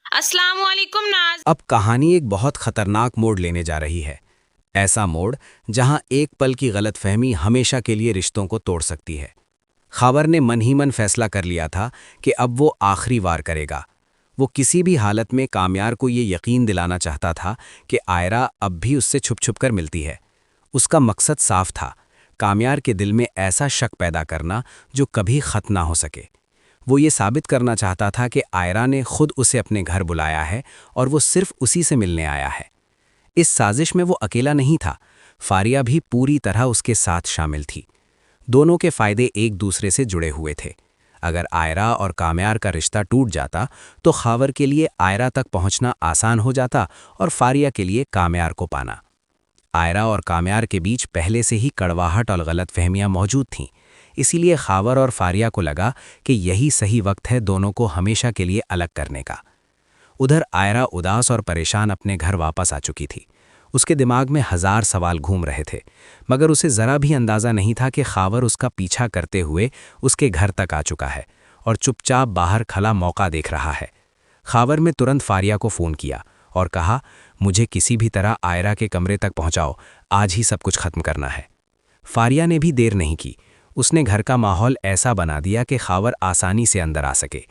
अस्सलाम वालेकुम नाज। अब कहानी एक बहुत खतरनाक मोड़ लेने जा रही है। ऐसा मोड़ जहां एक पल की गलतफहमी हमेशा के लिए रिश्तों को तोड़ सकती है। खबर ने मन ही मन फैसला कर लिया था कि अब वो आखिरी वार करेगा। वो किसी भी हालत में कामयार को ये यकीन दिलाना चाहता था कि आयरा अब भी उससे छुप छुप कर मिलती है। उसका मकसद साफ था, कामयार के दिल में ऐसा शक पैदा करना जो कभी खत्म ना हो सके। वो ये साबित करना चाहता था कि आयरा ने खुद उसे अपने घर बुलाया है और वो सिर्फ उसी से मिलने आया है। इस साजिश में वो अकेला नहीं था, फारिया भी पूरी तरह उसके साथ शामिल थी। दोनों के फायदे एक दूसरे से जुड़े हुए थे। अगर आयरा और कामयार का रिश्ता टूट जाता तो खावर के लिए आयरा तक पहुंचना आसान हो जाता और फारिया के लिए कामयार को पाना। आयरा और कामयार के बीच पहले से ही कड़वाहट और गलतफहमियां मौजूद थीं। इसीलिए खावर और फारिया को लगा कि यही सही वक्त है दोनों को हमेशा के लिए अलग करने का। उधर आयरा उदास और परेशान अपने घर वापस आ चुकी थी। उसके दिमाग में हजार सवाल घूम रहे थे, मगर उसे जरा भी अंदाजा नहीं था कि खावर उसका पीछा करते हुए उसके घर तक आ चुका है और चुपचाप बाहर खला मौका देख रहा है। खावर में तुरंत फारिया को फ़ोन किया और कहा, मुझे किसी भी तरह आयरा के कमरे तक पहुंचाओ, आज ही सब कुछ खत्म करना है। फारिया ने भी देर नहीं की। उसने घर का माहौल ऐसा बना दिया कि खावर आसानी से अंदर आ सके।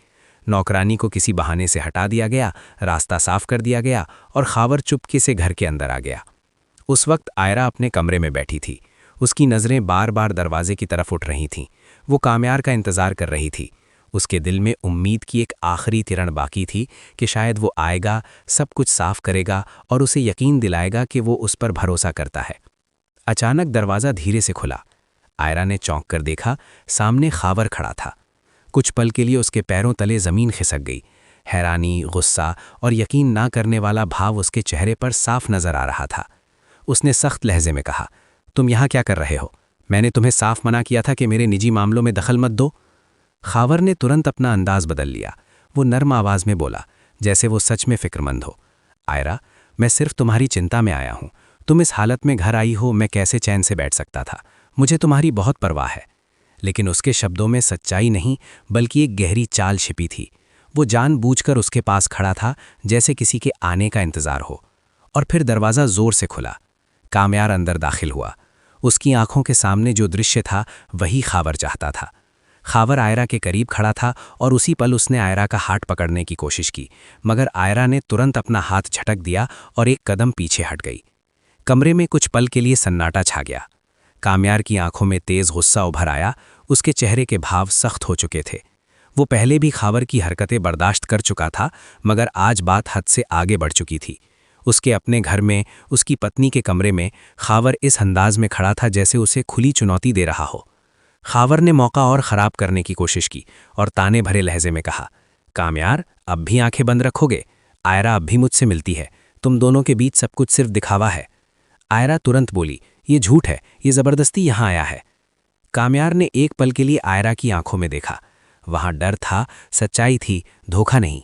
नौकरानी को किसी बहाने से हटा दिया गया, रास्ता साफ कर दिया गया और खावर चुपके से घर के अंदर आ गया। उस वक्त आयरा अपने कमरे में बैठी थी। उसकी नज़रें बार बार दरवाजे की तरफ उठ रही थीं। वो कामयार का इंतज़ार कर रही थी। उसके दिल में उम्मीद की एक आखिरी किरण बाकी थी कि शायद वो आएगा, सब कुछ साफ करेगा और उसे यकीन दिलाएगा कि वो उस पर भरोसा करता है। अचानक दरवाज़ा धीरे से खुला। आयरा ने चौंक कर देखा, सामने खावर खड़ा था। कुछ पल के लिए उसके पैरों तले ज़मीन खिसक गई। हैरानी, गुस्सा और यकीन ना करने वाला भाव उसके चेहरे पर साफ नज़र आ रहा था। उसने सख्त लहजे में कहा, तुम यहाँ क्या कर रहे हो? मैंने तुम्हें साफ मना किया था कि मेरे निजी मामलों में दखल मत दो। खावर ने तुरंत अपना अंदाज बदल लिया। वो नर्म आवाज़ में बोला, जैसे वो सच में फ़िक्रमंद हो। आयरा, मैं सिर्फ तुम्हारी चिंता में आया हूँ। तुम इस हालत में घर आई हो, मैं कैसे चैन से बैठ सकता था? मुझे तुम्हारी बहुत परवाह है। लेकिन उसके शब्दों में सच्चाई नहीं, बल्कि एक गहरी चाल छिपी थी। वो जानबूझकर उसके पास खड़ा था, जैसे किसी के आने का इंतज़ार हो। और फिर दरवाज़ा ज़ोर से खुला। कामयार अंदर दाखिल हुआ। उसकी आंखों के सामने जो दृश्य था वही खावर चाहता था। खावर आयरा के करीब खड़ा था और उसी पल उसने आयरा का हाथ पकड़ने की कोशिश की, मगर आयरा ने तुरंत अपना हाथ झटक दिया और एक कदम पीछे हट गई। कमरे में कुछ पल के लिए सन्नाटा छा गया। कामयार की आंखों में तेज गुस्सा उभर आया। उसके चेहरे के भाव सख्त हो चुके थे। वो पहले भी खावर की हरकतें बर्दाश्त कर चुका था, मगर आज बात हद से आगे बढ़ चुकी थी। उसके अपने घर में, उसकी पत्नी के कमरे में खावर इस अंदाज में खड़ा था जैसे उसे खुली चुनौती दे रहा हो। खावर ने मौका और ख़राब करने की कोशिश की और ताने भरे लहजे में कहा, कामयार, अब भी आंखें बंद रखोगे? आयरा अब भी मुझसे मिलती है। तुम दोनों के बीच सब कुछ सिर्फ दिखावा है। आयरा तुरंत बोली, ये झूठ है, ये ज़बरदस्ती यहाँ आया है। कामयार ने एक पल के लिए आयरा की आंखों में देखा। वहां डर था, सच्चाई थी, धोखा नहीं।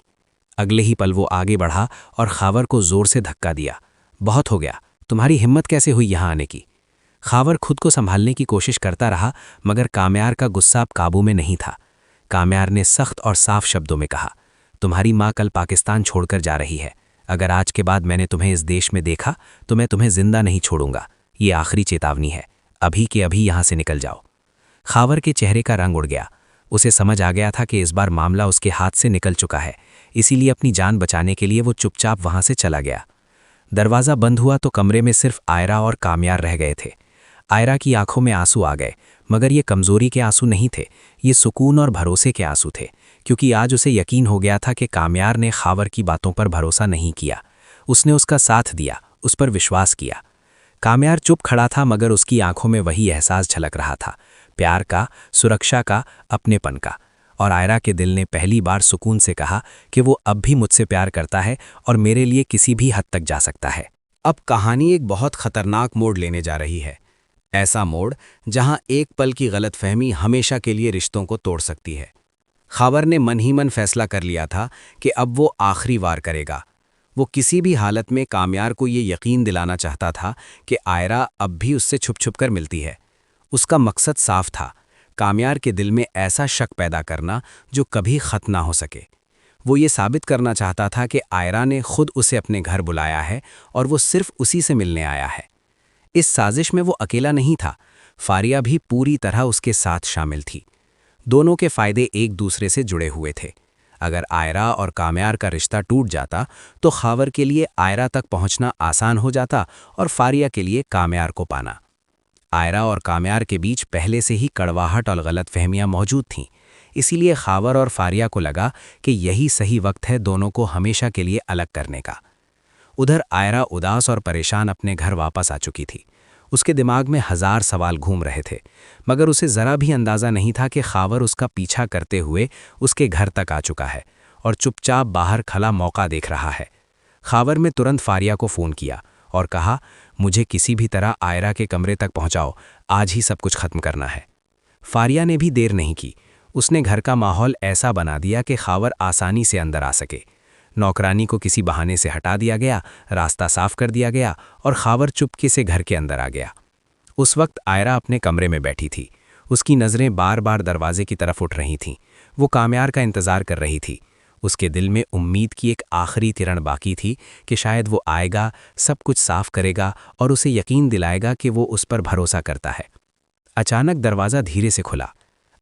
अगले ही पल वो आगे बढ़ा और खावर को जोर से धक्का दिया। बहुत हो गया, तुम्हारी हिम्मत कैसे हुई यहाँ आने की? खावर खुद को संभालने की कोशिश करता रहा, मगर कामयार का गुस्सा अब काबू में नहीं था। कामयार ने सख्त और साफ शब्दों में कहा, तुम्हारी माँ कल पाकिस्तान छोड़कर जा रही है। अगर आज के बाद मैंने तुम्हें इस देश में देखा तो मैं तुम्हें जिंदा नहीं छोड़ूंगा। ये आखिरी चेतावनी है, अभी के अभी यहाँ से निकल जाओ। खावर के चेहरे का रंग उड़ गया। उसे समझ आ गया था कि इस बार मामला उसके हाथ से निकल चुका है, इसीलिए अपनी जान बचाने के लिए वो चुपचाप वहां से चला गया। दरवाज़ा बंद हुआ तो कमरे में सिर्फ आयरा और कामयार रह गए थे। आयरा की आंखों में आंसू आ गए, मगर ये कमज़ोरी के आंसू नहीं थे, ये सुकून और भरोसे के आंसू थे, क्योंकि आज उसे यकीन हो गया था कि कामयार ने खावर की बातों पर भरोसा नहीं किया। उसने उसका साथ दिया, उस पर विश्वास किया। कामयार चुप खड़ा था, मगर उसकी आंखों में वही एहसास झलक रहा था, प्यार का, सुरक्षा का, अपनेपन का। और आयरा के दिल ने पहली बार सुकून से कहा कि वो अब भी मुझसे प्यार करता है और मेरे लिए किसी भी हद तक जा सकता है। अब कहानी एक बहुत खतरनाक मोड़ लेने जा रही है। ऐसा मोड़ जहां एक पल की गलतफहमी हमेशा के लिए रिश्तों को तोड़ सकती है। खावर ने मन ही मन फैसला कर लिया था कि अब वो आखिरी वार करेगा। वो किसी भी हालत में कामयार को ये यकीन दिलाना चाहता था कि आयरा अब भी उससे छुप छुप कर मिलती है। उसका मकसद साफ था, कामयार के दिल में ऐसा शक पैदा करना जो कभी खत्म ना हो सके। वो ये साबित करना चाहता था कि आयरा ने खुद उसे अपने घर बुलाया है और वो सिर्फ उसी से मिलने आया है। इस साजिश में वो अकेला नहीं था, फारिया भी पूरी तरह उसके साथ शामिल थी। दोनों के फायदे एक दूसरे से जुड़े हुए थे। अगर आयरा और काम्यार का रिश्ता टूट जाता तो खावर के लिए आयरा तक पहुंचना आसान हो जाता और फारिया के लिए काम्यार को पाना। आयरा और काम्यार के बीच पहले से ही कड़वाहट और गलतफहमियां मौजूद थीं, इसीलिए खावर और फारिया को लगा कि यही सही वक्त है दोनों को हमेशा के लिए अलग करने का। उधर आयरा उदास और परेशान अपने घर वापस आ चुकी थी। उसके दिमाग में 1000 सवाल घूम रहे थे, मगर उसे ज़रा भी अंदाज़ा नहीं था कि खावर उसका पीछा करते हुए उसके घर तक आ चुका है और चुपचाप बाहर खला मौका देख रहा है। खावर ने तुरंत फारिया को फ़ोन किया और कहा, मुझे किसी भी तरह आयरा के कमरे तक पहुंचाओ, आज ही सब कुछ खत्म करना है। फारिया ने भी देर नहीं की। उसने घर का माहौल ऐसा बना दिया कि खावर आसानी से अंदर आ सके। नौकरानी को किसी बहाने से हटा दिया गया, रास्ता साफ कर दिया गया और खावर चुपके से घर के अंदर आ गया। उस वक्त आयरा अपने कमरे में बैठी थी। उसकी नज़रें बार बार दरवाजे की तरफ उठ रही थीं। वो काम्यार का इंतज़ार कर रही थी। उसके दिल में उम्मीद की एक आखिरी किरण बाकी थी कि शायद वो आएगा, सब कुछ साफ करेगा और उसे यकीन दिलाएगा कि वो उस पर भरोसा करता है। अचानक दरवाज़ा धीरे से खुला।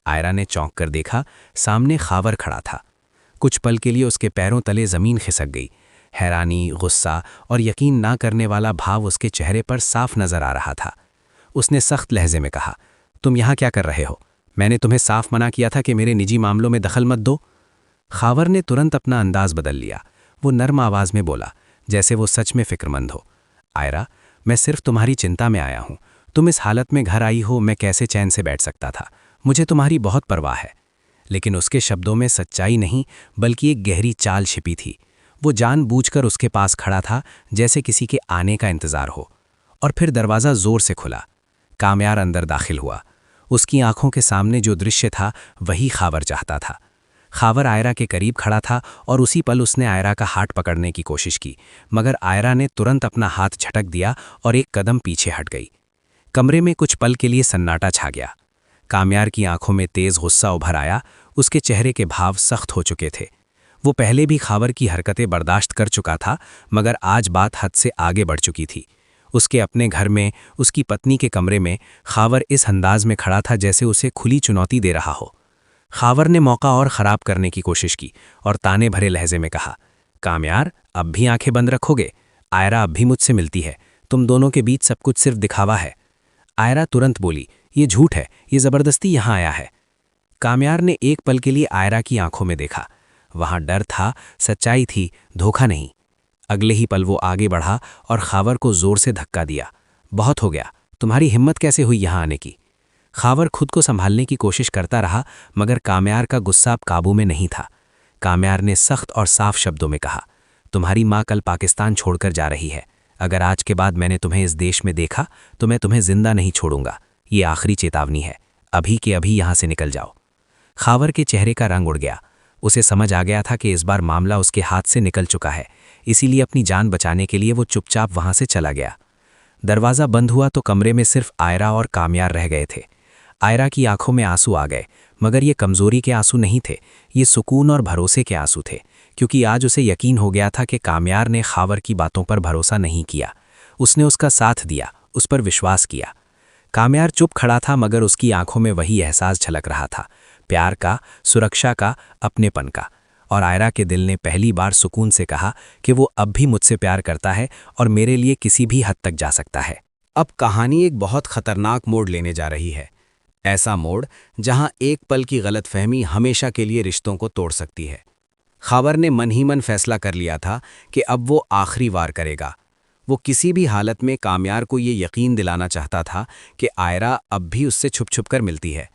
आयरा ने चौंक कर देखा, सामने खावर खड़ा था। कुछ पल के लिए उसके पैरों तले ज़मीन खिसक गई। हैरानी, गुस्सा और यकीन ना करने वाला भाव उसके चेहरे पर साफ नज़र आ रहा था। उसने सख्त लहजे में कहा, तुम यहाँ क्या कर रहे हो? मैंने तुम्हें साफ मना किया था कि मेरे निजी मामलों में दखल मत दो। खावर ने तुरंत अपना अंदाज बदल लिया। वो नर्म आवाज़ में बोला, जैसे वो सच में फ़िक्रमंद हो। आयरा, मैं सिर्फ तुम्हारी चिंता में आया हूँ। तुम इस हालत में घर आई हो, मैं कैसे चैन से बैठ सकता था? मुझे तुम्हारी बहुत परवाह है। लेकिन उसके शब्दों में सच्चाई नहीं, बल्कि एक गहरी चाल छिपी थी। वो जानबूझकर उसके पास खड़ा था, जैसे किसी के आने का इंतज़ार हो। और फिर दरवाज़ा ज़ोर से खुला। काम्यार अंदर दाखिल हुआ। उसकी आंखों के सामने जो दृश्य था वही खावर चाहता था। खावर आयरा के करीब खड़ा था और उसी पल उसने आयरा का हाथ पकड़ने की कोशिश की, मगर आयरा ने तुरंत अपना हाथ झटक दिया और एक कदम पीछे हट गई। कमरे में कुछ पल के लिए सन्नाटा छा गया। काम्यार की आंखों में तेज गुस्सा उभर आया। उसके चेहरे के भाव सख्त हो चुके थे। वो पहले भी खावर की हरकतें बर्दाश्त कर चुका था, मगर आज बात हद से आगे बढ़ चुकी थी। उसके अपने घर में, उसकी पत्नी के कमरे में खावर इस अंदाज में खड़ा था जैसे उसे खुली चुनौती दे रहा हो। खावर ने मौका और ख़राब करने की कोशिश की और ताने भरे लहजे में कहा, काम्यार, अब भी आंखें बंद रखोगे? आयरा अब भी मुझसे मिलती है। तुम दोनों के बीच सब कुछ सिर्फ दिखावा है। आयरा तुरंत बोली, ये झूठ है, ये ज़बरदस्ती यहाँ आया है। काम्यार ने एक पल के लिए आयरा की आंखों में देखा। वहां डर था, सच्चाई थी, धोखा नहीं। अगले ही पल वो आगे बढ़ा और खावर को जोर से धक्का दिया। बहुत हो गया, तुम्हारी हिम्मत कैसे हुई यहाँ आने की? खावर खुद को संभालने की कोशिश करता रहा, मगर काम्यार का गुस्सा अब काबू में नहीं था। काम्यार ने सख्त और साफ शब्दों में कहा, तुम्हारी माँ कल पाकिस्तान छोड़कर जा रही है। अगर आज के बाद मैंने तुम्हें इस देश में देखा तो मैं तुम्हें जिंदा नहीं छोड़ूंगा। ये आखिरी चेतावनी है, अभी के अभी यहाँ से निकल जाओ। खावर के चेहरे का रंग उड़ गया। उसे समझ आ गया था कि इस बार मामला उसके हाथ से निकल चुका है, इसीलिए अपनी जान बचाने के लिए वो चुपचाप वहां से चला गया। दरवाज़ा बंद हुआ तो कमरे में सिर्फ आयरा और काम्यार रह गए थे। आयरा की आंखों में आंसू आ गए, मगर ये कमज़ोरी के आंसू नहीं थे, ये सुकून और भरोसे के आंसू थे, क्योंकि आज उसे यकीन हो गया था कि काम्यार ने खावर की बातों पर भरोसा नहीं किया। उसने उसका साथ दिया, उस पर विश्वास किया। काम्यार चुप खड़ा था, मगर उसकी आंखों में वही एहसास झलक रहा था, प्यार का, सुरक्षा का, अपनेपन का। और आयरा के दिल ने पहली बार सुकून से कहा कि वो अब भी मुझसे प्यार करता है और मेरे लिए किसी भी हद तक जा सकता है। अब कहानी एक बहुत खतरनाक मोड़ लेने जा रही है। ऐसा मोड़ जहां एक पल की गलतफहमी हमेशा के लिए रिश्तों को तोड़ सकती है। खावर ने मन ही मन फैसला कर लिया था कि अब वो आखिरी वार करेगा। वो किसी भी हालत में काम्यार को ये यकीन दिलाना चाहता था कि आयरा अब भी उससे छुप छुप कर मिलती है।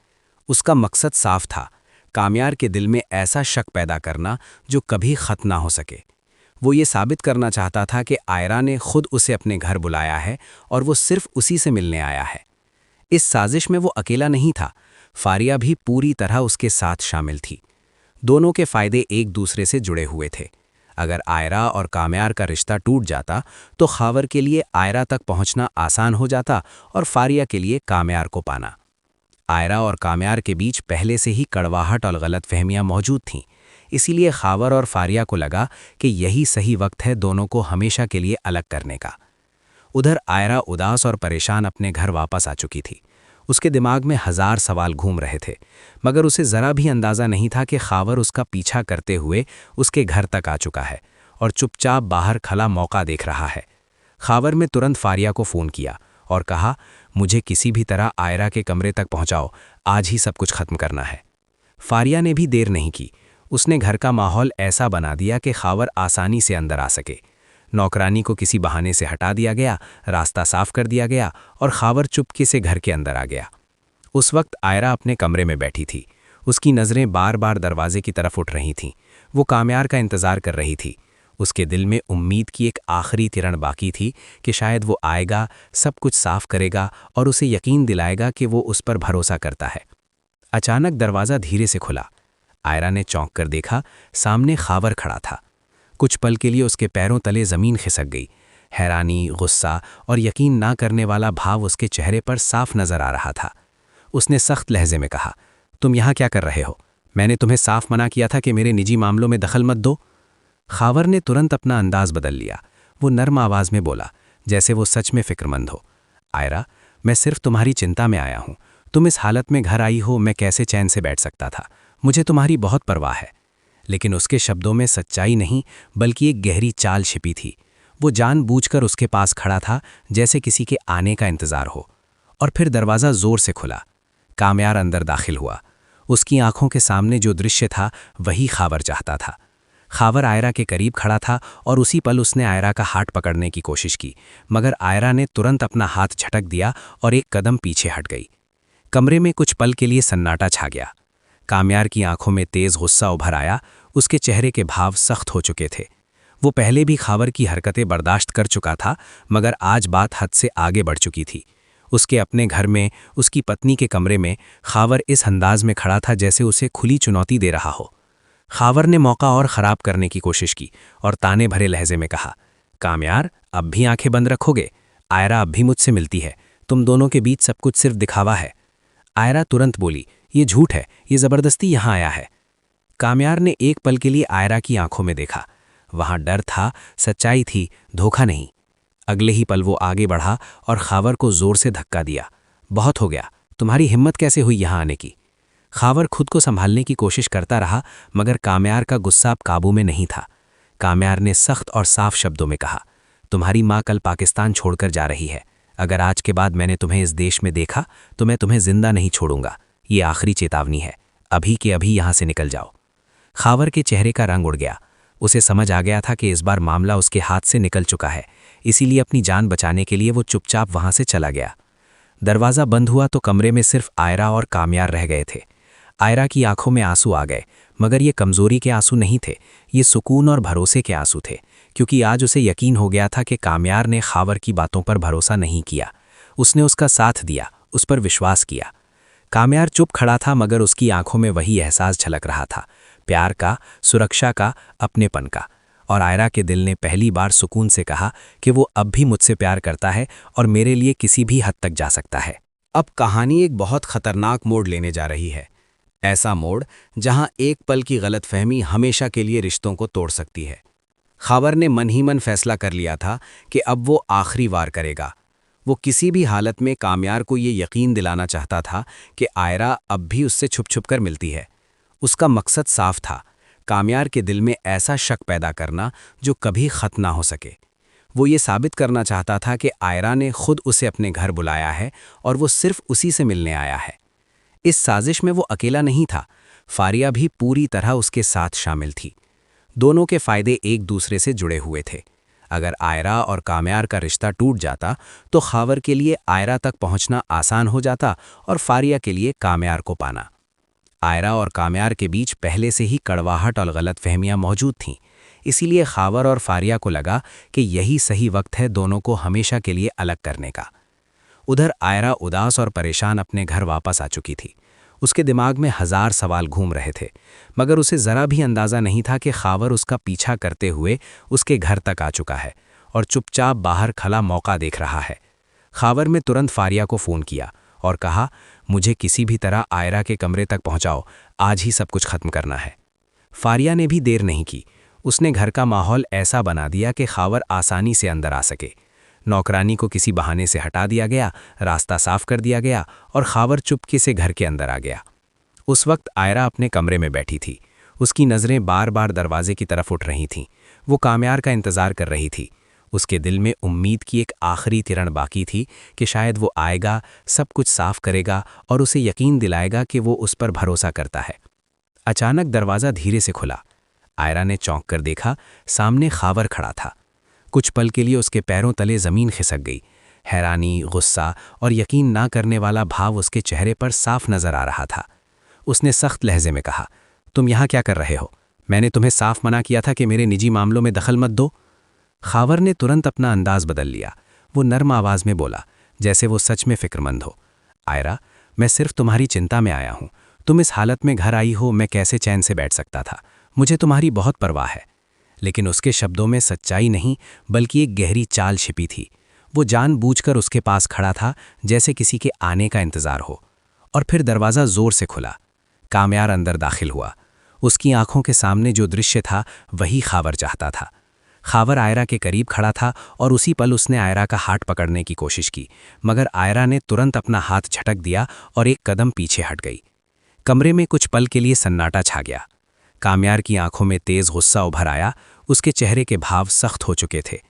उसका मकसद साफ था, काम्यार के दिल में ऐसा शक पैदा करना जो कभी ख़त्म ना हो सके। वो ये साबित करना चाहता था कि आयरा ने खुद उसे अपने घर बुलाया है और वो सिर्फ उसी से मिलने आया है। इस साजिश में वो अकेला नहीं था, फारिया भी पूरी तरह उसके साथ शामिल थी। दोनों के फायदे एक दूसरे से जुड़े हुए थे। अगर आयरा और काम्यार का रिश्ता टूट जाता तो खावर के लिए आयरा तक पहुंचना आसान हो जाता और फारिया के लिए काम्यार को पाना। आयरा और काम्यार के बीच पहले से ही कड़वाहट और गलतफहमियां मौजूद थीं, इसीलिए खावर और फारिया को लगा कि यही सही वक्त है दोनों को हमेशा के लिए अलग करने का। उधर आयरा उदास और परेशान अपने घर वापस आ चुकी थी। उसके दिमाग में 1000 सवाल घूम रहे थे, मगर उसे ज़रा भी अंदाज़ा नहीं था कि खावर उसका पीछा करते हुए उसके घर तक आ चुका है और चुपचाप बाहर खला मौका देख रहा है। खावर ने तुरंत फारिया को फ़ोन किया और कहा, मुझे किसी भी तरह आयरा के कमरे तक पहुंचाओ, आज ही सब कुछ खत्म करना है। फारिया ने भी देर नहीं की। उसने घर का माहौल ऐसा बना दिया कि खावर आसानी से अंदर आ सके। नौकरानी को किसी बहाने से हटा दिया गया, रास्ता साफ कर दिया गया और खावर चुपके से घर के अंदर आ गया। उस वक्त आयरा अपने कमरे में बैठी थी। उसकी नज़रें बार बार दरवाजे की तरफ उठ रही थीं। वो कामयार का इंतज़ार कर रही थी। उसके दिल में उम्मीद की एक आखिरी किरण बाकी थी कि शायद वो आएगा, सब कुछ साफ करेगा और उसे यकीन दिलाएगा कि वो उस पर भरोसा करता है। अचानक दरवाज़ा धीरे से खुला। आयरा ने चौंक कर देखा, सामने खावर खड़ा था। कुछ पल के लिए उसके पैरों तले ज़मीन खिसक गई। हैरानी, गुस्सा और यकीन ना करने वाला भाव उसके चेहरे पर साफ नज़र आ रहा था। उसने सख्त लहजे में कहा, तुम यहाँ क्या कर रहे हो? मैंने तुम्हें साफ मना किया था कि मेरे निजी मामलों में दखल मत दो। खावर ने तुरंत अपना अंदाज बदल लिया। वो नर्म आवाज़ में बोला, जैसे वो सच में फ़िक्रमंद हो। आयरा, मैं सिर्फ तुम्हारी चिंता में आया हूँ। तुम इस हालत में घर आई हो, मैं कैसे चैन से बैठ सकता था? मुझे तुम्हारी बहुत परवाह है। लेकिन उसके शब्दों में सच्चाई नहीं, बल्कि एक गहरी चाल छिपी थी। वो जानबूझकर उसके पास खड़ा था, जैसे किसी के आने का इंतज़ार हो। और फिर दरवाज़ा ज़ोर से खुला। कामयार अंदर दाखिल हुआ। उसकी आंखों के सामने जो दृश्य था, वही खावर चाहता था। खावर आयरा के करीब खड़ा था और उसी पल उसने आयरा का हाथ पकड़ने की कोशिश की, मगर आयरा ने तुरंत अपना हाथ झटक दिया और एक कदम पीछे हट गई। कमरे में कुछ पल के लिए सन्नाटा छा गया। कामयार की आंखों में तेज गुस्सा उभर आया। उसके चेहरे के भाव सख्त हो चुके थे। वो पहले भी खावर की हरकतें बर्दाश्त कर चुका था, मगर आज बात हद से आगे बढ़ चुकी थी। उसके अपने घर में, उसकी पत्नी के कमरे में खावर इस अंदाज में खड़ा था जैसे उसे खुली चुनौती दे रहा हो। खावर ने मौका और ख़राब करने की कोशिश की और ताने भरे लहजे में कहा, कामयार, अब भी आंखें बंद रखोगे? आयरा अब भी मुझसे मिलती है। तुम दोनों के बीच सब कुछ सिर्फ दिखावा है। आयरा तुरंत बोली, ये झूठ है, ये ज़बरदस्ती यहाँ आया है। कामयार ने एक पल के लिए आयरा की आंखों में देखा। वहाँ डर था, सच्चाई थी, धोखा नहीं। अगले ही पल वो आगे बढ़ा और खावर को ज़ोर से धक्का दिया। बहुत हो गया, तुम्हारी हिम्मत कैसे हुई यहाँ आने की? खावर खुद को संभालने की कोशिश करता रहा, मगर कामयार का गुस्सा अब काबू में नहीं था। कामयार ने सख्त और साफ शब्दों में कहा, तुम्हारी माँ कल पाकिस्तान छोड़कर जा रही है। अगर आज के बाद मैंने तुम्हें इस देश में देखा तो मैं तुम्हें जिंदा नहीं छोड़ूंगा। ये आखिरी चेतावनी है, अभी के अभी यहाँ से निकल जाओ। खावर के चेहरे का रंग उड़ गया। उसे समझ आ गया था कि इस बार मामला उसके हाथ से निकल चुका है, इसीलिए अपनी जान बचाने के लिए वो चुपचाप वहाँ से चला गया। दरवाज़ा बंद हुआ तो कमरे में सिर्फ आयरा और कामयार रह गए थे। आयरा की आंखों में आंसू आ गए, मगर ये कमज़ोरी के आंसू नहीं थे, ये सुकून और भरोसे के आंसू थे, क्योंकि आज उसे यकीन हो गया था कि कामयार ने खावर की बातों पर भरोसा नहीं किया। उसने उसका साथ दिया, उस पर विश्वास किया। कामयार चुप खड़ा था, मगर उसकी आंखों में वही एहसास झलक रहा था, प्यार का, सुरक्षा का, अपनेपन का। और आयरा के दिल ने पहली बार सुकून से कहा कि वो अब भी मुझसे प्यार करता है और मेरे लिए किसी भी हद तक जा सकता है। अब कहानी एक बहुत खतरनाक मोड़ लेने जा रही है। ऐसा मोड़ जहां एक पल की गलतफहमी हमेशा के लिए रिश्तों को तोड़ सकती है। खावर ने मन ही मन फैसला कर लिया था कि अब वो आखिरी वार करेगा। वो किसी भी हालत में कामयार को ये यकीन दिलाना चाहता था कि आयरा अब भी उससे छुप छुप कर मिलती है। उसका मकसद साफ था, कामयार के दिल में ऐसा शक पैदा करना जो कभी ख़त्म ना हो सके। वो ये साबित करना चाहता था कि आयरा ने खुद उसे अपने घर बुलाया है और वो सिर्फ उसी से मिलने आया है। इस साजिश में वो अकेला नहीं था, फारिया भी पूरी तरह उसके साथ शामिल थी। दोनों के फ़ायदे एक दूसरे से जुड़े हुए थे। अगर आयरा और कामयार का रिश्ता टूट जाता तो खावर के लिए आयरा तक पहुंचना आसान हो जाता और फारिया के लिए कामयार को पाना। आयरा और कामयार के बीच पहले से ही कड़वाहट और गलतफहमियां मौजूद थीं, इसीलिए खावर और फारिया को लगा कि यही सही वक्त है दोनों को हमेशा के लिए अलग करने का। उधर आयरा उदास और परेशान अपने घर वापस आ चुकी थी। उसके दिमाग में 1000 सवाल घूम रहे थे, मगर उसे ज़रा भी अंदाज़ा नहीं था कि खावर उसका पीछा करते हुए उसके घर तक आ चुका है और चुपचाप बाहर खला मौका देख रहा है। खावर ने तुरंत फारिया को फ़ोन किया और कहा, मुझे किसी भी तरह आयरा के कमरे तक पहुंचाओ, आज ही सब कुछ खत्म करना है। फारिया ने भी देर नहीं की। उसने घर का माहौल ऐसा बना दिया कि खावर आसानी से अंदर आ सके। नौकरानी को किसी बहाने से हटा दिया गया, रास्ता साफ कर दिया गया और खावर चुपके से घर के अंदर आ गया। उस वक्त आयरा अपने कमरे में बैठी थी। उसकी नज़रें बार बार दरवाजे की तरफ उठ रही थीं। वो कामयार का इंतज़ार कर रही थी। उसके दिल में उम्मीद की एक आखिरी किरण बाकी थी कि शायद वो आएगा, सब कुछ साफ करेगा और उसे यकीन दिलाएगा कि वो उस पर भरोसा करता है। अचानक दरवाज़ा धीरे से खुला। आयरा ने चौंक कर देखा, सामने खावर खड़ा था। कुछ पल के लिए उसके पैरों तले ज़मीन खिसक गई। हैरानी, गुस्सा और यकीन ना करने वाला भाव उसके चेहरे पर साफ नज़र आ रहा था। उसने सख्त लहजे में कहा, तुम यहाँ क्या कर रहे हो? मैंने तुम्हें साफ मना किया था कि मेरे निजी मामलों में दखल मत दो। खावर ने तुरंत अपना अंदाज बदल लिया। वो नर्म आवाज़ में बोला, जैसे वो सच में फ़िक्रमंद हो। आयरा, मैं सिर्फ तुम्हारी चिंता में आया हूँ। तुम इस हालत में घर आई हो, मैं कैसे चैन से बैठ सकता था? मुझे तुम्हारी बहुत परवाह है। लेकिन उसके शब्दों में सच्चाई नहीं, बल्कि एक गहरी चाल छिपी थी। वो जानबूझकर उसके पास खड़ा था, जैसे किसी के आने का इंतज़ार हो। और फिर दरवाज़ा ज़ोर से खुला। कामयार अंदर दाखिल हुआ। उसकी आंखों के सामने जो दृश्य था, वही खावर चाहता था। खावर आयरा के करीब खड़ा था और उसी पल उसने आयरा का हाथ पकड़ने की कोशिश की, मगर आयरा ने तुरंत अपना हाथ झटक दिया और एक कदम पीछे हट गई। कमरे में कुछ पल के लिए सन्नाटा छा गया। कामयार की आंखों में तेज गुस्सा उभर आया। उसके चेहरे के भाव सख्त हो चुके थे।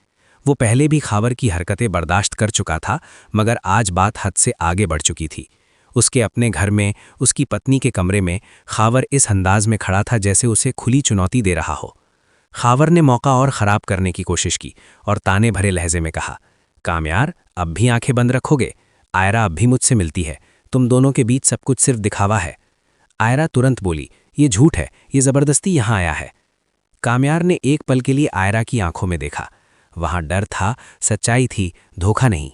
वो पहले भी खावर की हरकतें बर्दाश्त कर चुका था, मगर आज बात हद से आगे बढ़ चुकी थी। उसके अपने घर में, उसकी पत्नी के कमरे में खावर इस अंदाज में खड़ा था जैसे उसे खुली चुनौती दे रहा हो। खावर ने मौका और ख़राब करने की कोशिश की और ताने भरे लहजे में कहा, कामयार, अब भी आंखें बंद रखोगे? आयरा अब भी मुझसे मिलती है। तुम दोनों के बीच सब कुछ सिर्फ दिखावा है। आयरा तुरंत बोली, ये झूठ है, ये ज़बरदस्ती यहाँ आया है। कामयार ने एक पल के लिए आयरा की आंखों में देखा। वहाँ डर था, सच्चाई थी, धोखा नहीं।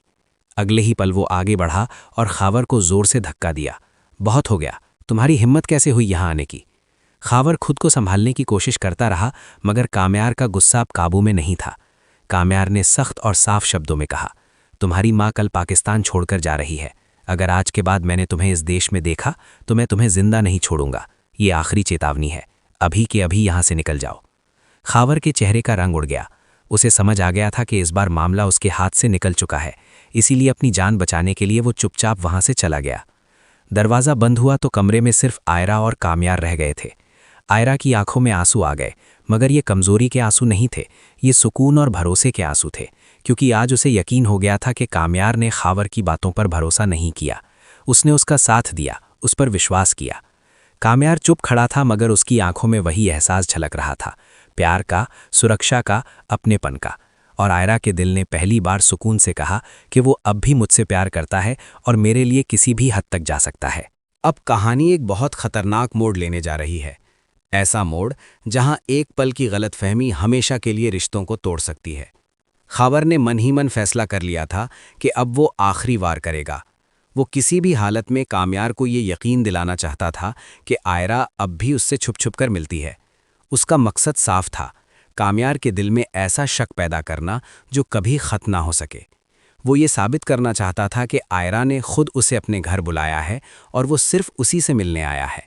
अगले ही पल वो आगे बढ़ा और खावर को जोर से धक्का दिया। बहुत हो गया, तुम्हारी हिम्मत कैसे हुई यहाँ आने की? खावर खुद को संभालने की कोशिश करता रहा, मगर कामयार का गुस्सा अब काबू में नहीं था। कामयार ने सख्त और साफ शब्दों में कहा, तुम्हारी माँ कल पाकिस्तान छोड़कर जा रही है। अगर आज के बाद मैंने तुम्हें इस देश में देखा तो मैं तुम्हें जिंदा नहीं छोड़ूंगा। ये आखिरी चेतावनी है, अभी के अभी यहाँ से निकल जाओ। खावर के चेहरे का रंग उड़ गया। उसे समझ आ गया था कि इस बार मामला उसके हाथ से निकल चुका है, इसीलिए अपनी जान बचाने के लिए वो चुपचाप वहां से चला गया। दरवाज़ा बंद हुआ तो कमरे में सिर्फ आयरा और कामयार रह गए थे। आयरा की आंखों में आंसू आ गए, मगर ये कमज़ोरी के आंसू नहीं थे, ये सुकून और भरोसे के आंसू थे, क्योंकि आज उसे यकीन हो गया था कि कामयार ने खावर की बातों पर भरोसा नहीं किया। उसने उसका साथ दिया, उस पर विश्वास किया। कामयार चुप खड़ा था, मगर उसकी आंखों में वही एहसास झलक रहा था, प्यार का, सुरक्षा का, अपनेपन का। और आयरा के दिल ने पहली बार सुकून से कहा कि वो अब भी मुझसे प्यार करता है और मेरे लिए किसी भी हद तक जा सकता है। अब कहानी एक बहुत खतरनाक मोड़ लेने जा रही है। ऐसा मोड़ जहां एक पल की गलतफहमी हमेशा के लिए रिश्तों को तोड़ सकती है। खावर ने मन ही मन फैसला कर लिया था कि अब वो आखिरी वार करेगा। वो किसी भी हालत में कामयार को ये यकीन दिलाना चाहता था कि आयरा अब भी उससे छुप छुप कर मिलती है। उसका मकसद साफ था, कामयार के दिल में ऐसा शक पैदा करना जो कभी ख़त्म ना हो सके। वो ये साबित करना चाहता था कि आयरा ने खुद उसे अपने घर बुलाया है और वो सिर्फ उसी से मिलने आया है।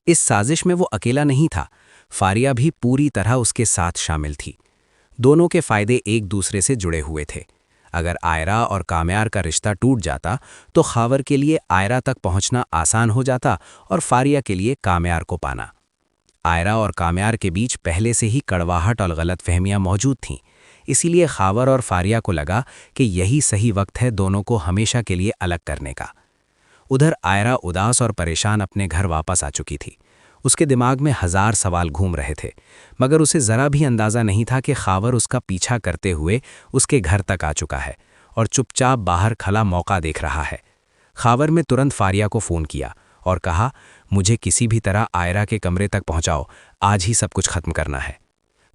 इस साजिश में वो अकेला नहीं था, फारिया भी पूरी तरह उसके साथ शामिल थी। दोनों के फ़ायदे एक दूसरे से जुड़े हुए थे। अगर आयरा और कामयार का रिश्ता टूट जाता तो खावर के लिए आयरा तक पहुंचना आसान हो जाता और फारिया के लिए कामयार को पाना। आयरा और कामयार के बीच पहले से ही कड़वाहट और गलतफहमियां मौजूद थीं, इसीलिए खावर और फारिया को लगा कि यही सही वक्त है दोनों को हमेशा के लिए अलग करने का। उधर आयरा उदास और परेशान अपने घर वापस आ चुकी थी। उसके दिमाग में 1000 सवाल घूम रहे थे, मगर उसे ज़रा भी अंदाज़ा नहीं था कि खावर उसका पीछा करते हुए उसके घर तक आ चुका है और चुपचाप बाहर खला मौका देख रहा है। खावर में तुरंत फारिया को फ़ोन किया और कहा, मुझे किसी भी तरह आयरा के कमरे तक पहुंचाओ, आज ही सब कुछ खत्म करना है।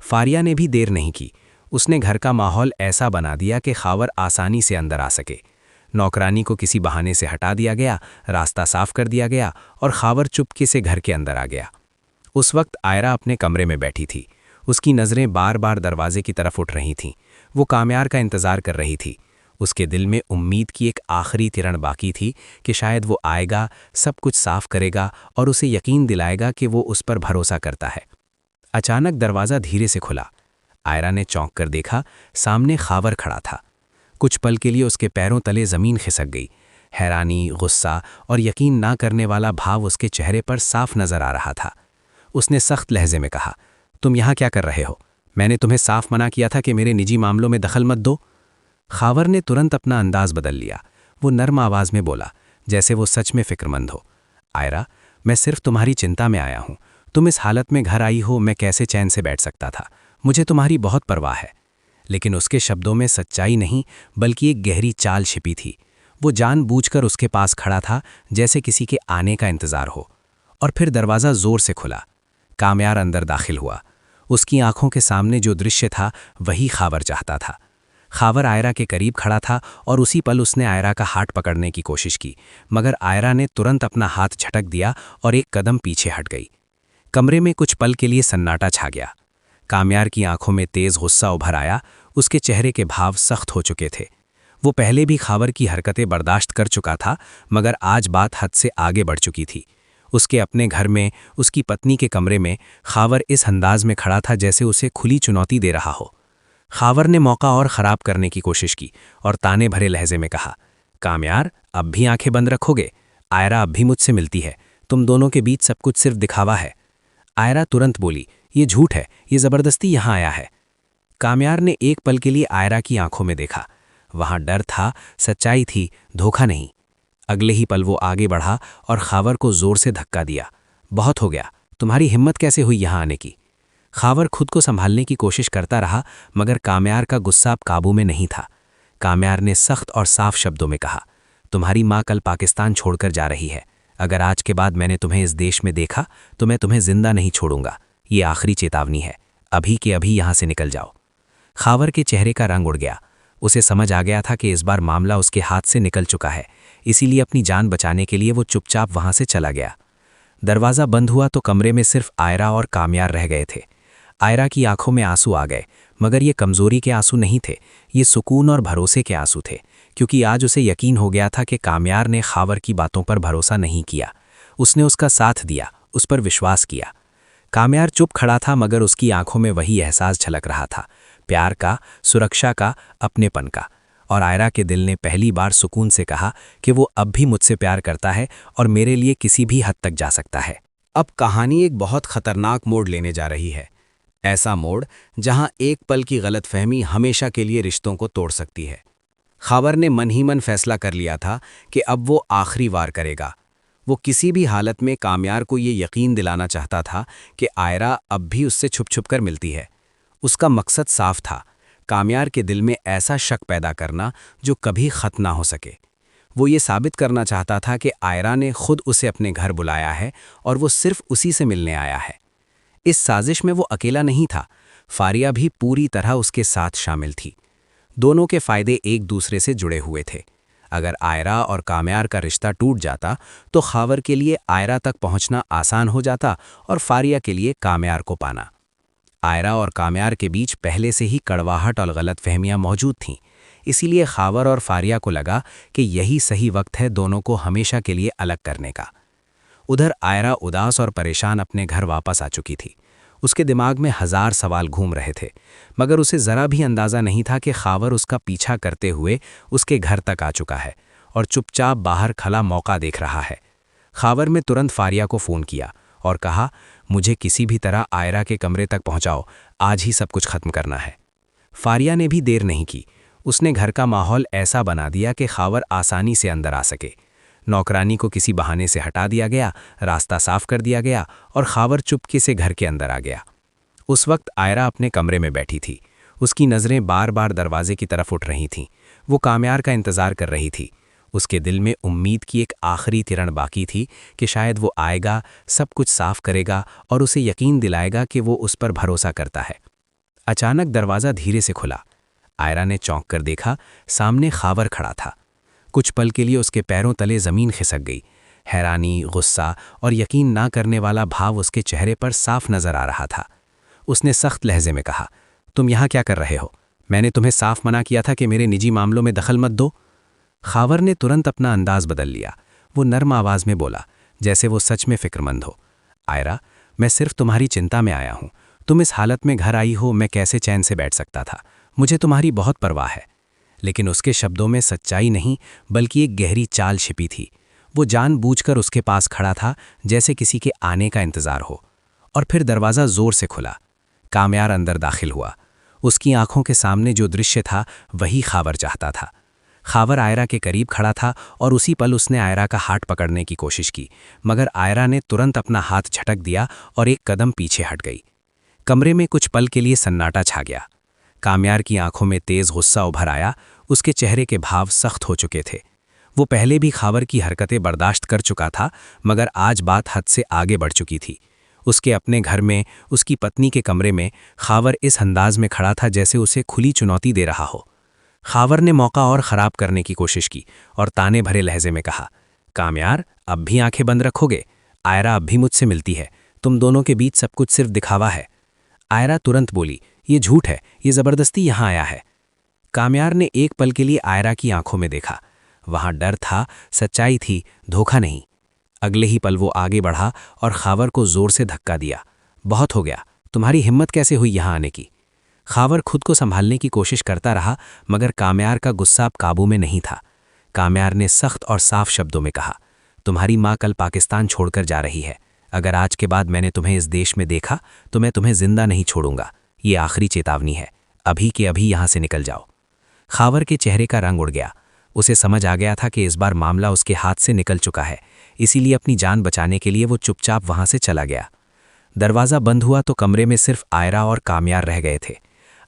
फारिया ने भी देर नहीं की। उसने घर का माहौल ऐसा बना दिया कि खावर आसानी से अंदर आ सके। नौकरानी को किसी बहाने से हटा दिया गया, रास्ता साफ कर दिया गया और खावर चुपके से घर के अंदर आ गया। उस वक्त आयरा अपने कमरे में बैठी थी। उसकी नज़रें बार बार दरवाजे की तरफ उठ रही थीं। वो कामयार का इंतज़ार कर रही थी। उसके दिल में उम्मीद की एक आखिरी किरण बाकी थी कि शायद वो आएगा, सब कुछ साफ करेगा और उसे यकीन दिलाएगा कि वो उस पर भरोसा करता है। अचानक दरवाज़ा धीरे से खुला। आयरा ने चौंक कर देखा, सामने खावर खड़ा था। कुछ पल के लिए उसके पैरों तले ज़मीन खिसक गई। हैरानी, गुस्सा और यकीन ना करने वाला भाव उसके चेहरे पर साफ नजर आ रहा था। उसने सख्त लहजे में कहा, तुम यहाँ क्या कर रहे हो? मैंने तुम्हें साफ मना किया था कि मेरे निजी मामलों में दखल मत दो। खावर ने तुरंत अपना अंदाज बदल लिया। वो नर्म आवाज़ में बोला, जैसे वो सच में फिक्रमंद हो। आयरा, मैं सिर्फ तुम्हारी चिंता में आया हूँ। तुम इस हालत में घर आई हो, मैं कैसे चैन से बैठ सकता था? मुझे तुम्हारी बहुत परवाह है। लेकिन उसके शब्दों में सच्चाई नहीं, बल्कि एक गहरी चाल छिपी थी। वो जानबूझकर उसके पास खड़ा था, जैसे किसी के आने का इंतजार हो। और फिर दरवाज़ा जोर से खुला। कामयार अंदर दाखिल हुआ। उसकी आंखों के सामने जो दृश्य था, वही खावर चाहता था। खावर आयरा के करीब खड़ा था और उसी पल उसने आयरा का हाथ पकड़ने की कोशिश की, मगर आयरा ने तुरंत अपना हाथ झटक दिया और एक कदम पीछे हट गई। कमरे में कुछ पल के लिए सन्नाटा छा गया। कामयार की आंखों में तेज गुस्सा उभर आया। उसके चेहरे के भाव सख्त हो चुके थे। वो पहले भी खावर की हरकतें बर्दाश्त कर चुका था, मगर आज बात हद से आगे बढ़ चुकी थी। उसके अपने घर में, उसकी पत्नी के कमरे में खावर इस अंदाज में खड़ा था जैसे उसे खुली चुनौती दे रहा हो। खावर ने मौका और ख़राब करने की कोशिश की और ताने भरे लहजे में कहा, कामयार, अब भी आंखें बंद रखोगे? आयरा अब भी मुझसे मिलती है। तुम दोनों के बीच सब कुछ सिर्फ दिखावा है। आयरा तुरंत बोली, ये झूठ है, ये ज़बरदस्ती यहाँ आया है। कामयार ने एक पल के लिए आयरा की आंखों में देखा। वहां डर था, सच्चाई थी, धोखा नहीं। अगले ही पल वो आगे बढ़ा और खावर को जोर से धक्का दिया। बहुत हो गया, तुम्हारी हिम्मत कैसे हुई यहाँ आने की? खावर खुद को संभालने की कोशिश करता रहा, मगर कामयार का गुस्सा अब काबू में नहीं था। कामयार ने सख्त और साफ शब्दों में कहा, तुम्हारी माँ कल पाकिस्तान छोड़कर जा रही है। अगर आज के बाद मैंने तुम्हें इस देश में देखा तो मैं तुम्हें जिंदा नहीं छोड़ूंगा। ये आखिरी चेतावनी है, अभी के अभी यहाँ से निकल जाओ। खावर के चेहरे का रंग उड़ गया। उसे समझ आ गया था कि इस बार मामला उसके हाथ से निकल चुका है, इसीलिए अपनी जान बचाने के लिए वो चुपचाप वहां से चला गया। दरवाज़ा बंद हुआ तो कमरे में सिर्फ आयरा और कामयार रह गए थे। आयरा की आंखों में आंसू आ गए, मगर ये कमजोरी के आंसू नहीं थे, ये सुकून और भरोसे के आंसू थे, क्योंकि आज उसे यकीन हो गया था कि कामयार ने खावर की बातों पर भरोसा नहीं किया। उसने उसका साथ दिया, उस पर विश्वास किया। कामयार चुप खड़ा था, मगर उसकी आंखों में वही एहसास झलक रहा था, प्यार का, सुरक्षा का, अपनेपन का। और आयरा के दिल ने पहली बार सुकून से कहा कि वो अब भी मुझसे प्यार करता है और मेरे लिए किसी भी हद तक जा सकता है। अब कहानी एक बहुत खतरनाक मोड़ लेने जा रही है। ऐसा मोड़ जहां एक पल की गलतफहमी हमेशा के लिए रिश्तों को तोड़ सकती है। खावर ने मन ही मन फैसला कर लिया था कि अब वो आखिरी वार करेगा। वो किसी भी हालत में कामयार को ये यकीन दिलाना चाहता था कि आयरा अब भी उससे छुप छुप कर मिलती है। उसका मकसद साफ था, कामयार के दिल में ऐसा शक पैदा करना जो कभी खत्म ना हो सके। वो ये साबित करना चाहता था कि आयरा ने खुद उसे अपने घर बुलाया है और वो सिर्फ उसी से मिलने आया है। इस साजिश में वो अकेला नहीं था, फारिया भी पूरी तरह उसके साथ शामिल थी। दोनों के फायदे एक दूसरे से जुड़े हुए थे। अगर आयरा और कामयार का रिश्ता टूट जाता तो खावर के लिए आयरा तक पहुंचना आसान हो जाता और फारिया के लिए कामयार को पाना। आयरा और कामयार के बीच पहले से ही कड़वाहट और गलतफहमियां मौजूद थीं, इसीलिए खावर और फारिया को लगा कि यही सही वक्त है दोनों को हमेशा के लिए अलग करने का। उधर आयरा उदास और परेशान अपने घर वापस आ चुकी थी। उसके दिमाग में 1000 सवाल घूम रहे थे, मगर उसे ज़रा भी अंदाज़ा नहीं था कि खावर उसका पीछा करते हुए उसके घर तक आ चुका है और चुपचाप बाहर खला मौका देख रहा है। खावर ने तुरंत फारिया को फ़ोन किया और कहा, मुझे किसी भी तरह आयरा के कमरे तक पहुंचाओ, आज ही सब कुछ खत्म करना है। फारिया ने भी देर नहीं की। उसने घर का माहौल ऐसा बना दिया कि खावर आसानी से अंदर आ सके। नौकरानी को किसी बहाने से हटा दिया गया, रास्ता साफ कर दिया गया और खावर चुपके से घर के अंदर आ गया। उस वक्त आयरा अपने कमरे में बैठी थी। उसकी नज़रें बार बार दरवाजे की तरफ उठ रही थीं। वो कामयार का इंतज़ार कर रही थी। उसके दिल में उम्मीद की एक आखिरी किरण बाकी थी कि शायद वो आएगा, सब कुछ साफ करेगा और उसे यकीन दिलाएगा कि वो उस पर भरोसा करता है। अचानक दरवाज़ा धीरे से खुला। आयरा ने चौंक कर देखा, सामने खावर खड़ा था। कुछ पल के लिए उसके पैरों तले ज़मीन खिसक गई। हैरानी, गुस्सा और यकीन ना करने वाला भाव उसके चेहरे पर साफ नजर आ रहा था। उसने सख्त लहजे में कहा, तुम यहाँ क्या कर रहे हो? मैंने तुम्हें साफ मना किया था कि मेरे निजी मामलों में दखल मत दो। खावर ने तुरंत अपना अंदाज बदल लिया। वो नर्म आवाज़ में बोला, जैसे वो सच में फिक्रमंद हो। आयरा, मैं सिर्फ तुम्हारी चिंता में आया हूँ। तुम इस हालत में घर आई हो, मैं कैसे चैन से बैठ सकता था। मुझे तुम्हारी बहुत परवाह है। लेकिन उसके शब्दों में सच्चाई नहीं बल्कि एक गहरी चाल छिपी थी। वो जानबूझकर उसके पास खड़ा था, जैसे किसी के आने का इंतजार हो। और फिर दरवाज़ा जोर से खुला। कामयार अंदर दाखिल हुआ। उसकी आंखों के सामने जो दृश्य था वही खावर चाहता था। खावर आयरा के करीब खड़ा था और उसी पल उसने आयरा का हाथ पकड़ने की कोशिश की, मगर आयरा ने तुरंत अपना हाथ झटक दिया और एक कदम पीछे हट गई। कमरे में कुछ पल के लिए सन्नाटा छा गया। कामयार की आंखों में तेज गुस्सा उभर आया। उसके चेहरे के भाव सख्त हो चुके थे। वो पहले भी खावर की हरकतें बर्दाश्त कर चुका था, मगर आज बात हद से आगे बढ़ चुकी थी। उसके अपने घर में, उसकी पत्नी के कमरे में खावर इस अंदाज में खड़ा था जैसे उसे खुली चुनौती दे रहा हो। खावर ने मौका और ख़राब करने की कोशिश की और ताने भरे लहजे में कहा, कामयार, अब भी आंखें बंद रखोगे? आयरा अब भी मुझसे मिलती है। तुम दोनों के बीच सब कुछ सिर्फ दिखावा है। आयरा तुरंत बोली, ये झूठ है, ये ज़बरदस्ती यहाँ आया है। कामयार ने एक पल के लिए आयरा की आंखों में देखा। वहाँ डर था, सच्चाई थी, धोखा नहीं। अगले ही पल वो आगे बढ़ा और खावर को जोर से धक्का दिया। बहुत हो गया, तुम्हारी हिम्मत कैसे हुई यहाँ आने की? खावर खुद को संभालने की कोशिश करता रहा, मगर कामयार का गुस्सा अब काबू में नहीं था। कामयार ने सख्त और साफ शब्दों में कहा, तुम्हारी माँ कल पाकिस्तान छोड़कर जा रही है। अगर आज के बाद मैंने तुम्हें इस देश में देखा तो मैं तुम्हें जिंदा नहीं छोड़ूंगा। ये आखिरी चेतावनी है, अभी के अभी यहाँ से निकल जाओ। खावर के चेहरे का रंग उड़ गया। उसे समझ आ गया था कि इस बार मामला उसके हाथ से निकल चुका है, इसीलिए अपनी जान बचाने के लिए वो चुपचाप वहां से चला गया। दरवाज़ा बंद हुआ तो कमरे में सिर्फ आयरा और कामयार रह गए थे।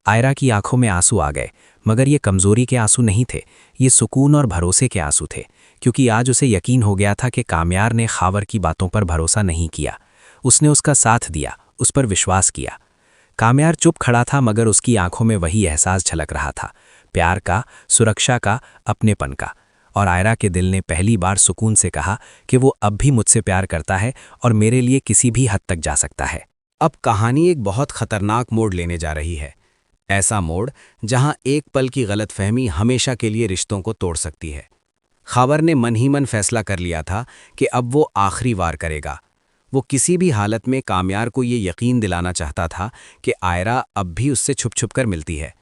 आयरा की आंखों में आंसू आ गए, मगर ये कमजोरी के आंसू नहीं थे, ये सुकून और भरोसे के आंसू थे, क्योंकि आज उसे यकीन हो गया था कि कामयार ने खावर की बातों पर भरोसा नहीं किया। उसने उसका साथ दिया, उस पर विश्वास किया। कामयार चुप खड़ा था, मगर उसकी आंखों में वही एहसास झलक रहा था, प्यार का, सुरक्षा का, अपनेपन का। और आयरा के दिल ने पहली बार सुकून से कहा कि वो अब भी मुझसे प्यार करता है और मेरे लिए किसी भी हद तक जा सकता है। अब कहानी एक बहुत खतरनाक मोड़ लेने जा रही है। ऐसा मोड़ जहां एक पल की गलतफहमी हमेशा के लिए रिश्तों को तोड़ सकती है। खावर ने मन ही मन फैसला कर लिया था कि अब वो आखिरी वार करेगा। वो किसी भी हालत में कामयार को ये यकीन दिलाना चाहता था कि आयरा अब भी उससे छुप छुप कर मिलती है।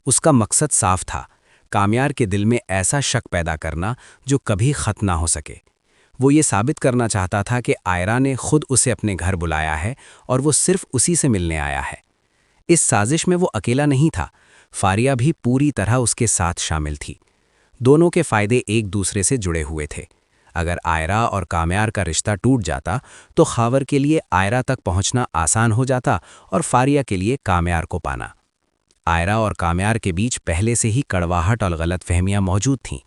उसका मकसद साफ था, कामयार के दिल में ऐसा शक पैदा करना जो कभी खत्म ना हो सके। वो ये साबित करना चाहता था कि आयरा ने खुद उसे अपने घर बुलाया है और वो सिर्फ उसी से मिलने आया है। इस साजिश में वो अकेला नहीं था, फारिया भी पूरी तरह उसके साथ शामिल थी। दोनों के फायदे एक दूसरे से जुड़े हुए थे। अगर आयरा और कामयार का रिश्ता टूट जाता तो खावर के लिए आयरा तक पहुंचना आसान हो जाता और फारिया के लिए कामयार को पाना। आयरा और कामयार के बीच पहले से ही कड़वाहट और गलतफहमियां मौजूद थीं,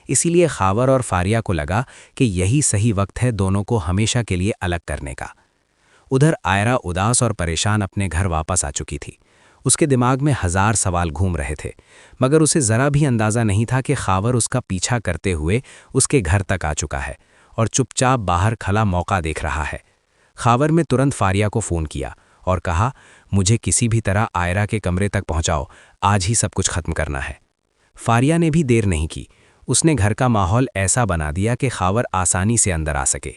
इसीलिए खावर और फारिया को लगा कि यही सही वक्त है दोनों को हमेशा के लिए अलग करने का। उधर आयरा उदास और परेशान अपने घर वापस आ चुकी थी। उसके दिमाग में हजार सवाल घूम रहे थे, मगर उसे ज़रा भी अंदाज़ा नहीं था कि खावर उसका पीछा करते हुए उसके घर तक आ चुका है और चुपचाप बाहर खला मौका देख रहा है। खावर ने तुरंत फारिया को फ़ोन किया और कहा, मुझे किसी भी तरह आयरा के कमरे तक पहुंचाओ, आज ही सब कुछ खत्म करना है। फारिया ने भी देर नहीं की। उसने घर का माहौल ऐसा बना दिया कि खावर आसानी से अंदर आ सके।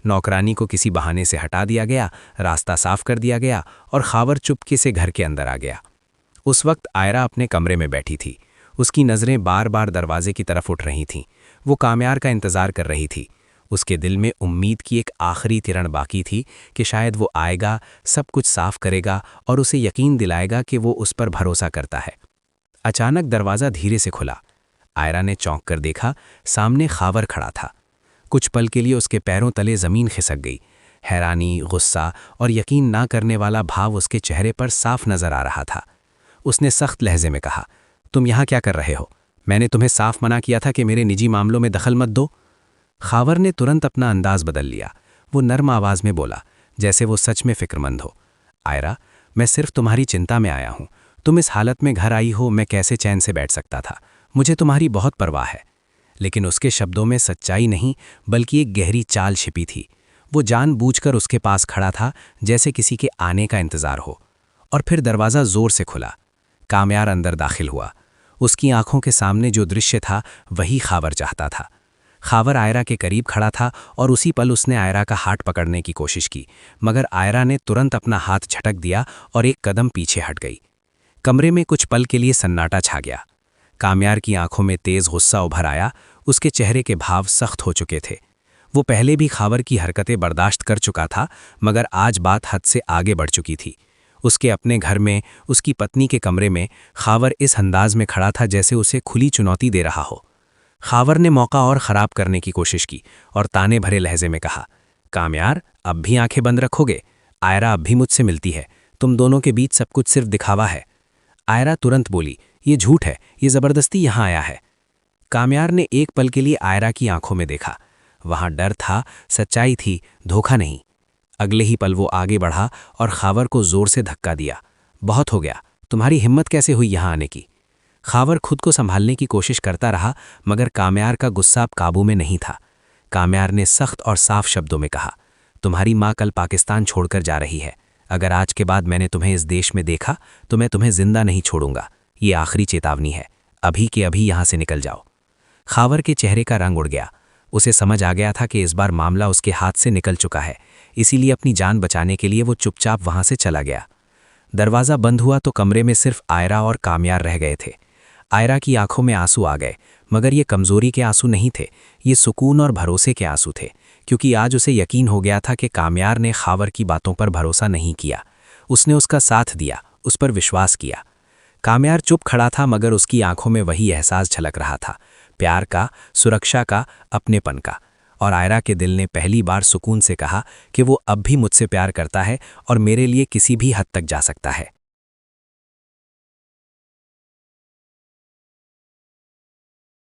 नौकरानी को किसी बहाने से हटा दिया गया, रास्ता साफ कर दिया गया और खावर चुपके से घर के अंदर आ गया। उस वक्त आयरा अपने कमरे में बैठी थी। उसकी नज़रें बार बार दरवाजे की तरफ उठ रही थीं। वो कामयार का इंतज़ार कर रही थी। उसके दिल में उम्मीद की एक आखिरी किरण बाकी थी कि शायद वो आएगा, सब कुछ साफ करेगा और उसे यकीन दिलाएगा कि वो उस पर भरोसा करता है। अचानक दरवाज़ा धीरे से खुला। आयरा ने चौंक कर देखा, सामने खावर खड़ा था। कुछ पल के लिए उसके पैरों तले ज़मीन खिसक गई। हैरानी, गुस्सा और यकीन ना करने वाला भाव उसके चेहरे पर साफ नज़र आ रहा था। उसने सख्त लहजे में कहा, तुम यहाँ क्या कर रहे हो? मैंने तुम्हें साफ मना किया था कि मेरे निजी मामलों में दखल मत दो। खावर ने तुरंत अपना अंदाज बदल लिया। वो नर्म आवाज़ में बोला, जैसे वो सच में फ़िक्रमंद हो। आयरा, मैं सिर्फ तुम्हारी चिंता में आया हूँ। तुम इस हालत में घर आई हो, मैं कैसे चैन से बैठ सकता था। मुझे तुम्हारी बहुत परवाह है। लेकिन उसके शब्दों में सच्चाई नहीं बल्कि एक गहरी चाल छिपी थी। वो जानबूझकर उसके पास खड़ा था, जैसे किसी के आने का इंतजार हो। और फिर दरवाज़ा जोर से खुला। कामयार अंदर दाखिल हुआ। उसकी आंखों के सामने जो दृश्य था वही खावर चाहता था। खावर आयरा के करीब खड़ा था और उसी पल उसने आयरा का हाथ पकड़ने की कोशिश की, मगर आयरा ने तुरंत अपना हाथ झटक दिया और एक कदम पीछे हट गई। कमरे में कुछ पल के लिए सन्नाटा छा गया। काम्यार की आंखों में तेज गुस्सा उभर आया, उसके चेहरे के भाव सख्त हो चुके थे। वो पहले भी खावर की हरकतें बर्दाश्त कर चुका था, मगर आज बात हद से आगे बढ़ चुकी थी। उसके अपने घर में, उसकी पत्नी के कमरे में खावर इस अंदाज में खड़ा था जैसे उसे खुली चुनौती दे रहा हो। खावर ने मौका और ख़राब करने की कोशिश की और ताने भरे लहजे में कहा, काम्यार, अब भी आंखें बंद रखोगे? आयरा अब भी मुझसे मिलती है, तुम दोनों के बीच सब कुछ सिर्फ दिखावा है। आयरा तुरंत बोली, ये झूठ है, ये ज़बरदस्ती यहाँ आया है। काम्यार ने एक पल के लिए आयरा की आंखों में देखा। वहां डर था, सच्चाई थी, धोखा नहीं। अगले ही पल वो आगे बढ़ा और खावर को जोर से धक्का दिया। बहुत हो गया, तुम्हारी हिम्मत कैसे हुई यहाँ आने की? खावर खुद को संभालने की कोशिश करता रहा, मगर काम्यार का गुस्सा अब काबू में नहीं था। काम्यार ने सख्त और साफ शब्दों में कहा, तुम्हारी माँ कल पाकिस्तान छोड़कर जा रही है। अगर आज के बाद मैंने तुम्हें इस देश में देखा तो मैं तुम्हें जिंदा नहीं छोड़ूंगा। ये आखिरी चेतावनी है, अभी के अभी यहाँ से निकल जाओ। खावर के चेहरे का रंग उड़ गया। उसे समझ आ गया था कि इस बार मामला उसके हाथ से निकल चुका है, इसीलिए अपनी जान बचाने के लिए वो चुपचाप वहां से चला गया। दरवाज़ा बंद हुआ तो कमरे में सिर्फ आयरा और काम्यार रह गए थे। आयरा की आंखों में आंसू आ गए, मगर ये कमजोरी के आंसू नहीं थे, ये सुकून और भरोसे के आंसू थे, क्योंकि आज उसे यकीन हो गया था कि काम्यार ने खावर की बातों पर भरोसा नहीं किया। उसने उसका साथ दिया, उस पर विश्वास किया। काम्यार चुप खड़ा था, मगर उसकी आंखों में वही एहसास झलक रहा था, प्यार का, सुरक्षा का, अपनेपन का। और आयरा के दिल ने पहली बार सुकून से कहा कि वो अब भी मुझसे प्यार करता है और मेरे लिए किसी भी हद तक जा सकता है।